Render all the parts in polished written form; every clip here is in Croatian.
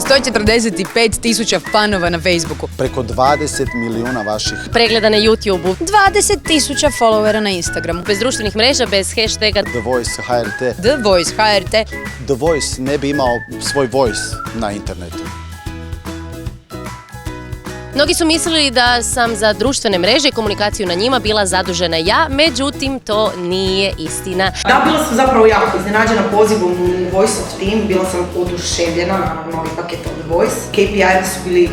145.000 fanova na Facebooku. Preko 20 milijuna vaših pregleda na YouTubeu. 20.000 followera na Instagramu. Bez društvenih mreža, bez hashtaga The Voice HRT. The Voice HRT. The Voice ne bi imao svoj voice na internetu. Mnogi su mislili da sam za društvene mreže i komunikaciju na njima bila zadužena ja, međutim to nije istina. Da, bila sam zapravo jako iznenađena pozivom u Voice of Team, bila sam oduševljena na novi paket od Voice. KPI su bili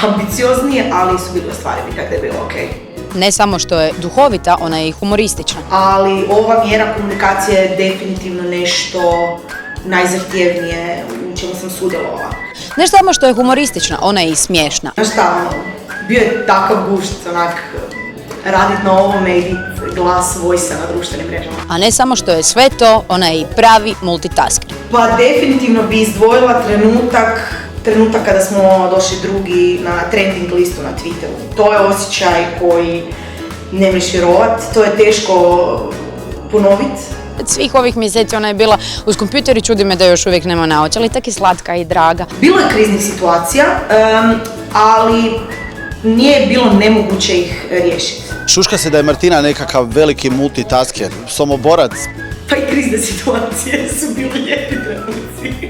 ambiciozni, ali su bili ostvarivi, tako da je bilo okej. Ne samo što je duhovita, ona je i humoristična. Ali ova mjera komunikacije je definitivno nešto najzahtjevnije u čemu sam sudjelovala. Ne samo što je humoristična, ona je i smiješna. Znaš šta, bio je takav gušt, onak, radit na ovome i biti glas Voice-a na društvenim mrežama. A ne samo što je sve to, ona je i pravi multitasker. Pa definitivno bi izdvojila trenutak kada smo došli drugi na trending listu na Twitteru. To je osjećaj koji ne možeš vjerovat, to je teško ponoviti. Svih ovih mjeseci ona je bila uz kompjuter i čudi me da još uvijek nema naočala, ali tako je slatka i draga. Bilo je kriznih situacija, ali nije bilo nemoguće ih riješiti. Šuška se da je Martina nekakav veliki multitasker, SoMo Borac. Pa i krizne situacije su bili lijepi trenuci.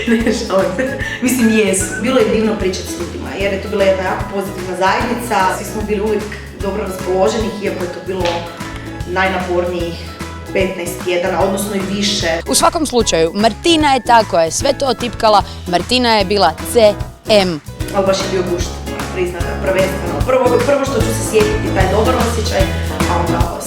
Ne šalim se. Mislim, jesu. Bilo je divno pričati s ljudima, jer je to bila jedna jako pozitivna zajednica. Svi smo bili uvijek dobro raspoloženih, iako je to bilo najnapornijih 15 tjedana, odnosno i više. U svakom slučaju, Martina je ta koja je sve to otipkala, Martina je bila CM. Ali baš je bio gušt, moram priznati, prvenstveno. Prvo što ću se sjetiti taj dobar osjećaj, a onda